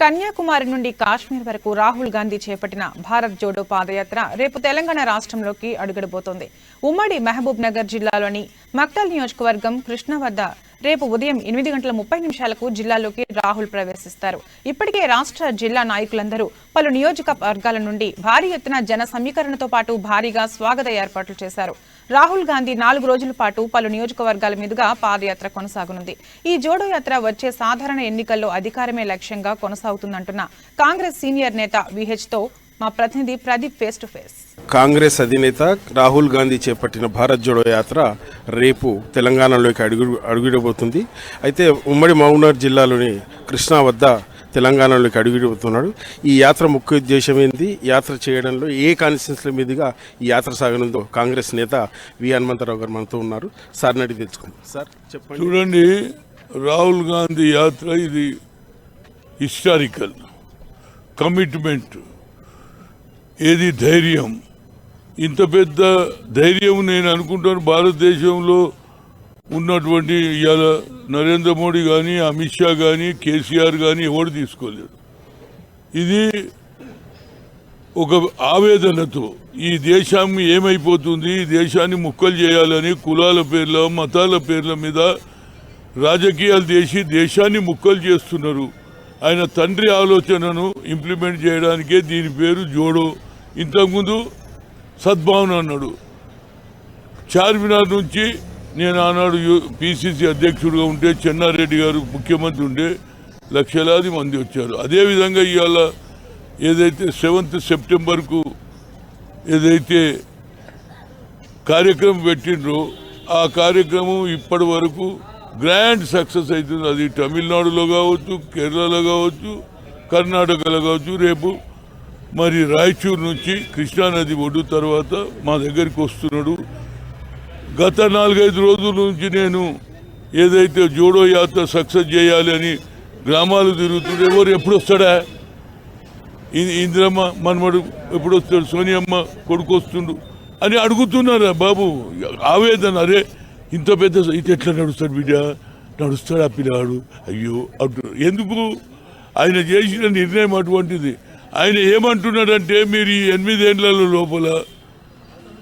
కన్యాకుమారి నుండి కాశ్మీర్ వరకు రాహుల్ గాంధీ చేపట్టిన భారత్ జోడో పాదయాత్ర రేపు తెలంగాణ రాష్ట్రంలోకి అడుగుడబోతోంది. ఉమ్మడి మహబూబ్ నగర్ జిల్లాలోని మక్తల్ నియోజకవర్గం కృష్ణ వద్ద రేపు ఉదయం 8:30 జిల్లాలోకి రాహుల్ ప్రవేశిస్తారు. ఇప్పటికే రాష్ట్ర జిల్లా నాయకులందరూ పలు నియోజకవర్గాల నుండి భారీ ఎత్తున జన సమీకరణతో పాటు భారీగా స్వాగత ఏర్పాట్లు చేశారు. రాహుల్ గాంధీ 4 రోజుల పాటు పలు నియోజకవర్గాల మీదుగా పాదయాత్ర కొనసాగనుంది. ఈ జోడో యాత్ర వచ్చే సాధారణ ఎన్నికల్లో అధికారమే లక్ష్యంగా కొనసాగుతుందంటున్న కాంగ్రెస్ సీనియర్ నేత విహెచ్తో మా ప్రతినిధి Pradeep face to face. Congress అధినేత రాహుల్ గాంధీ చేపట్టిన భారత్ జోడో యాత్ర రేపు తెలంగాణలోకి అడుగుడబోతుంది. అయితే ఉమ్మడి మహబూబ్నగర్ జిల్లాలోని కృష్ణా వద్ద తెలంగాణలోకి అడుగుడబోతున్నాడు. ఈ యాత్ర ముఖ్య ఉద్దేశం ఏంటి, యాత్ర చేయడంలో ఏ కాన్స్టిట్యూన్సీల మీదుగా ఈ యాత్ర సాగనుందో కాంగ్రెస్ నేత వి హనుమంతరావు గారు మనతో ఉన్నారు. సార్ నడి తెలుసుకుందాం. సార్ చెప్పండి. చూడండి, రాహుల్ గాంధీ యాత్ర ఇది హిస్టారికల్ కమిట్మెంట్. ఏది ధైర్యం, ఇంత పెద్ద ధైర్యం నేను అనుకుంటాను భారతదేశంలో ఉన్నటువంటి ఇవాళ నరేంద్ర మోడీ కానీ, అమిత్ షా కానీ, కేసీఆర్ కానీ ఎవరు తీసుకోలేరు. ఇది ఒక ఆవేదనతో ఈ దేశం ఏమైపోతుంది, ఈ దేశాన్ని ముక్కలు చేయాలని కులాల పేర్ల మతాల పేర్ల మీద రాజకీయాలు చేసి దేశాన్ని ముక్కలు చేస్తున్నారు. ఆయన తండ్రి ఆలోచనను ఇంప్లిమెంట్ చేయడానికే దీని పేరు జోడో. ఇంతకుముందు సద్భావన అన్నాడు. చార్మినార్ నుంచి నేను ఆనాడు పిసిసి అధ్యక్షుడిగా ఉంటే చెన్నారెడ్డి గారు ముఖ్యమంత్రి ఉంటే లక్షలాది మంది వచ్చారు. అదేవిధంగా ఇవాళ ఏదైతే 7th సెప్టెంబర్కు ఏదైతే కార్యక్రమం పెట్టిండ్రో ఆ కార్యక్రమం ఇప్పటి వరకు గ్రాండ్ సక్సెస్ అవుతుంది. అది తమిళనాడులో కావచ్చు, కేరళలో కావచ్చు, కర్ణాటకలో కావచ్చు. రేపు మరి రాయచూరు నుంచి కృష్ణానది ఒడ్డు తర్వాత మా దగ్గరికి వస్తున్నాడు. గత 4-5 రోజుల నుంచి నేను ఏదైతే జోడో యాత్ర సక్సెస్ చేయాలి అని గ్రామాలు తిరుగుతుండే, ఎవరు ఎప్పుడు వస్తాడా, ఇందిరమ్మ మనమడు ఎప్పుడు వస్తాడు, సోనియమ్మ కొడుకు వస్తుండు అని అడుగుతున్నారా బాబు. ఆవేదన, అరే ఇంత పెద్ద ఇది ఎట్లా నడుస్తాడు బిడ్డ, నడుస్తాడు ఆ పిల్లాడు, అయ్యో అంటున్నారు. ఎందుకు? ఆయన చేసిన నిర్ణయం అటువంటిది. ఆయన ఏమంటున్నాడంటే, మీరు ఈ 8 ఏళ్ల లోపల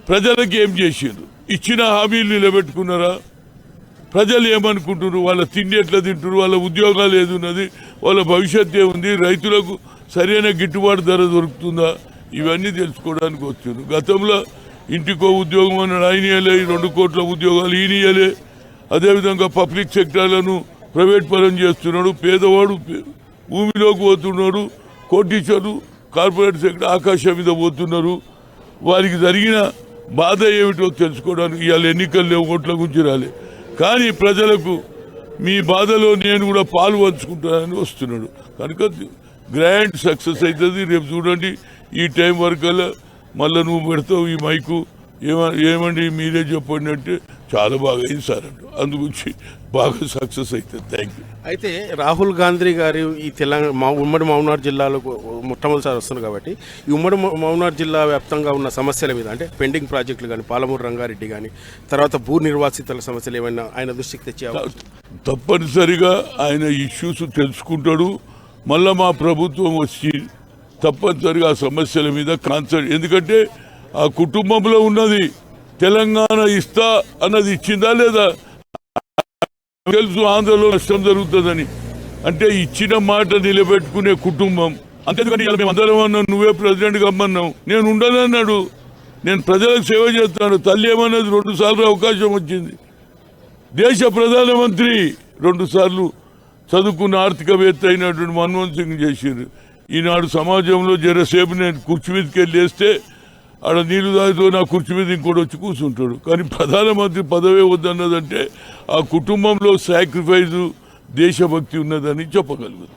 ప్రజలకు ఏం చేశారు, ఇచ్చిన హామీలు నిలబెట్టుకున్నారా, ప్రజలు ఏమనుకుంటున్నారు, వాళ్ళ తిండి ఎట్లా తింటున్నారు, వాళ్ళ ఉద్యోగాలు ఏది ఉన్నది, వాళ్ళ భవిష్యత్తు ఏముంది, రైతులకు సరైన గిట్టుబాటు ధర దొరుకుతుందా, ఇవన్నీ తెలుసుకోవడానికి వచ్చారు. గతంలో ఇంటికో ఉద్యోగం అన్నాడు, ఆయన ఇయ్యలే. 2 కోట్ల ఉద్యోగాలు ఈయన ఇయ్యలే. అదేవిధంగా పబ్లిక్ సెక్టార్లను ప్రైవేట్ పరం చేస్తున్నాడు. పేదవాడు భూమిలోకి పోతున్నాడు, కోటీశ్వరులు కార్పొరేట్ సెక్టర్ ఆకాశం మీద పోతున్నారు. వారికి జరిగిన బాధ ఏమిటో తెలుసుకోవడానికి ఇవాళ ఎన్నికలు లేవు, ఓట్ల గురించి రాలే. కానీ ప్రజలకు మీ బాధలో నేను కూడా పాలు పంచుకుంటానని వస్తున్నాడు. కనుక గ్రాండ్ సక్సెస్ అవుతుంది. రేపు చూడండి, ఈ టైం వరకల్లా మళ్ళీ నువ్వు పెడతావు ఈ మైకు, ఏమండి మీరే చెప్పండి అంటే చాలా బాగా అయింది సార్ అంటూ, అందుగురించి బాగా సక్సెస్ అవుతుంది. Thank you. అయితే రాహుల్ గాంధీ గారు ఈ ఉమ్మడి మహబూబ్నగర్ జిల్లాలో మొట్టమొదటిసారి వస్తున్నారు కాబట్టి ఈ ఉమ్మడి మహబూబ్నగర్ జిల్లా వ్యాప్తంగా ఉన్న సమస్యల మీద, అంటే పెండింగ్ ప్రాజెక్టులు కానీ, పాలమూరు రంగారెడ్డి కానీ, తర్వాత భూ నిర్వాసితుల సమస్యలు ఏమైనా ఆయన దృష్టికి తెచ్చే తప్పనిసరిగా ఆయన ఇష్యూస్ తెలుసుకుంటాడు. మళ్ళీ మా ప్రభుత్వం వచ్చి తప్పనిసరిగా ఆ సమస్యల మీద కాన్సర్ట్, ఎందుకంటే ఆ కుటుంబంలో ఉన్నది తెలంగాణ ఇస్తా అన్నది ఇచ్చిందా లేదా తెలుసు. ఆంధ్రలో నష్టం జరుగుతుందని అంటే ఇచ్చిన మాట నిలబెట్టుకునే కుటుంబం. అంతేకాని మేము అందరం అన్నాం, నువ్వే ప్రెసిడెంట్గా అమ్మన్నావు, నేను ఉండనన్నాడు. నేను ప్రజలకు సేవ చేస్తాను. తల్లి ఏమన్నది, 2 సార్లు అవకాశం వచ్చింది. దేశ ప్రధానమంత్రి 2 సార్లు చదువుకున్న ఆర్థికవేత్త అయినటువంటి మన్మోహన్ సింగ్ చేశారు. ఈనాడు సమాజంలో జరసేపు నేను కుర్చీ మీదకి వెళ్ళి వేస్తే ఆడ నీళ్లు తాగుతూ నా కుర్చీ మీద ఇంకోటి వచ్చి కూర్చుంటాడు. కానీ ప్రధానమంత్రి పదవే వద్దన్నదంటే ఆ కుటుంబంలో సాక్రిఫైజు, దేశభక్తి ఉన్నదని చెప్పగలుగుతుంది.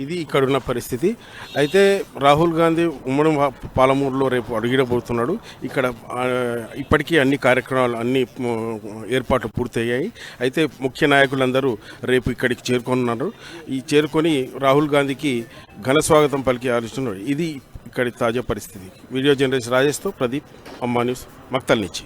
ఇది ఇక్కడున్న పరిస్థితి. అయితే రాహుల్ గాంధీ ఉమ్మడి పాలమూరులో రేపు అడుగుడబోతున్నాడు. ఇక్కడ ఇప్పటికీ అన్ని కార్యక్రమాలు, అన్ని ఏర్పాట్లు పూర్తయ్యాయి. అయితే ముఖ్య నాయకులందరూ రేపు ఇక్కడికి చేరుకున్నారు. ఈ చేరుకొని రాహుల్ గాంధీకి ఘన స్వాగతం పలికి ఆలోచిస్తున్నారు. ఇది ఇక్కడి తాజా పరిస్థితి. వీడియో జర్నలిస్ట్ రాజేష్తో ప్రదీప్, అమ్మా న్యూస్, మక్తల్ నుంచి.